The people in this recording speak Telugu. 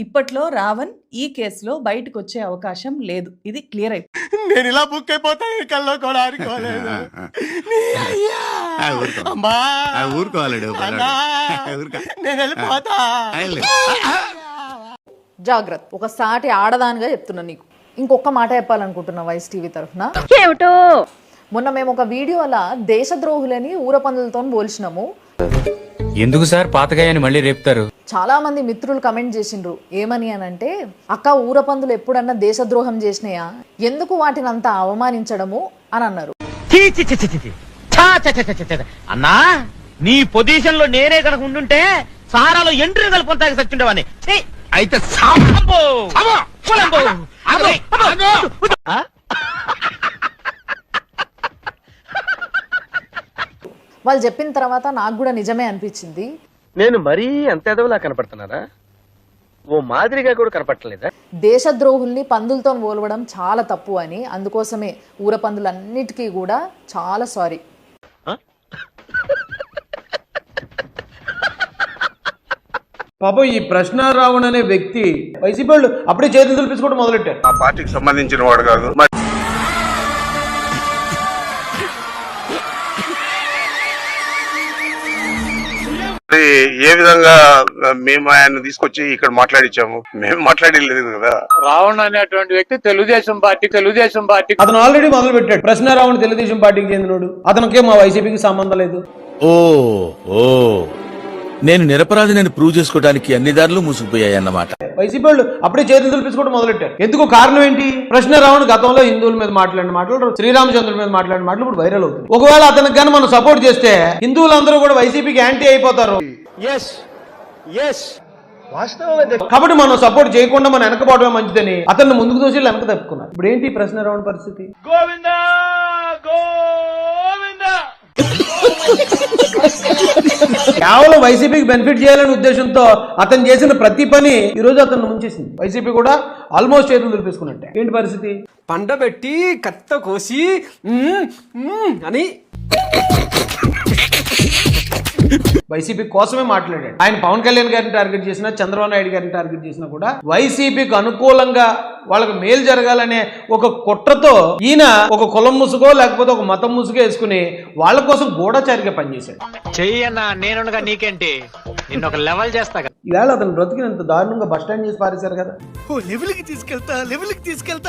ఇప్పట్లో రావణ్ ఈ కేసులో బయటకు వచ్చే అవకాశం లేదు. ఇది క్లియర్ అయిపోయింది. నేను ఇలా బుక్ అయిపోతాను కల్లో కూడా ఆడుకోలేదు. ఊరుకోవాలడు నేను వెళ్ళిపోతా. జాగ్రత్త. ఒక సాటి ఆడదానిగా చెప్తున్నా నీకు. ఇంకొక మాట చెప్పాలనుకుంటున్నా వైస్ టీవీ తరఫున. ఏమిటో మొన్న మేము ఒక వీడియోలా దేశద్రోహులని ఊరపందులతో పోల్చినాము. ఎందుకు సార్ పాతగాయని మళ్ళీ రేపుతారు? చాలా మంది మిత్రులు కమెంట్ చేసిండ్రు. ఏమని అనంటే, అక్క ఊరపందులు ఎప్పుడన్నా దేశద్రోహం చేసినాయా, ఎందుకు వాటిని అంతా అవమానించడము అని అన్నారు. అన్నా నీ పొజిషన్ లో నేనే కనుక ఉండుంటే సారాలో ఎంట్రీ కలుపుకుంటాకి సచ్చుండేవాన్ని. అయితే వాళ్ళు చెప్పిన తర్వాత నాకు కూడా నిజమే అనిపించింది. నేను మరీ అంత ఎదవలా కనపడుతున్నారా? ఓ మాదిరిగా కూడా కనపడలేదా? దేశద్రోహుల్ని పందులతో పోలవడం చాలా తప్పు అని, అందుకోసమే ఊరపందులన్నిటికీ కూడా చాలా సారీ. పాపం ఈ ప్రశ్న రావణ్ అనే వ్యక్తి వైసీపీ వాళ్ళు అప్పుడే చేతులు దులిపించుకోవడం మొదలెట్టారు. ఆ పార్టీకి సంబంధించిన వాడు కాదు. ఏ విధంగా మేము ఆయన తీసుకొచ్చి ఇక్కడ మాట్లాడించాము? మేము మాట్లాడలేదు కదా. రావణ్ అనేటువంటి వ్యక్తి తెలుగుదేశం పార్టీ అతను ఆల్రెడీ మొదలు పెట్టాడు. ప్రశ్న రావణ్ తెలుగుదేశం పార్టీకి చెందినోడు, అతనికే మా వైసీపీకి సంబంధం లేదు. నేను నిరపరాధిని ప్రూవ్ చేసుకోవడానికి అన్ని దారులు మూసుకుపోయాయన్నమాట. వైసీపీ వాళ్ళు అప్పుడే చేతులు దులిపించుకోవడం మొదలెట్టారు. ఎందుకు కారణం ఏంటి? ప్రశ్న రావణ్ గతంలో హిందువుల మీద మాట్లాడిన మాటలు, శ్రీరామచంద్రుల మీద మాట్లాడిన మాటలు ఇప్పుడు వైరల్ అవుతుంది. ఒకవేళ అతనికి కానీ మనం సపోర్ట్ చేస్తే హిందువులందరూ కూడా వైసీపీకి యాంటీ అయిపోతారు. కాబట్టి మనం సపోర్ట్ చేయకుండా మనం వెనకపోవడమే మంచిదని అతన్ని ముందుకు దోషి వెనక తప్పుకున్నారు. ఇప్పుడు ఏంటి ప్రశ్న రావణ్ పరిస్థితి? గోవిందా గోవిందా. కేవలం వైసీపీకి బెనిఫిట్ చేయాలనే ఉద్దేశంతో అతను చేసిన ప్రతి పని ఈ రోజు అతను ముంచేసింది. వైసీపీ కూడా ఆల్మోస్ట్ చేతులు దులిపేసుకున్నట్టే. ఏంటి పరిస్థితి? పండబెట్టి కత్త కోసి అని వైసీపీ కోసమే మాట్లాడాడు. ఆయన పవన్ కళ్యాణ్ గారిని టార్గెట్ చేసినా, చంద్రబాబు నాయుడు గారిని టార్గెట్ చేసినా కూడా వైసీపీకి అనుకూలంగా వాళ్ళకి మేలు జరగాలనే ఒక కుట్రతో ఈయన ఒక కులం ముసుగో లేకపోతే ఒక మతం ముసుగో వేసుకుని వాళ్ళ కోసం గూఢచారిగా పనిచేశాడు. చెయ్యన్నా నేనుగా నీకేంటి, నిన్న ఒక లెవెల్ చేస్తా. ఈవేళ అతను బ్రతికినంత దారుణంగా బస్ స్టాండ్ చేసి పారేశారు కదా. లెవెల్కి తీసుకెళ్తా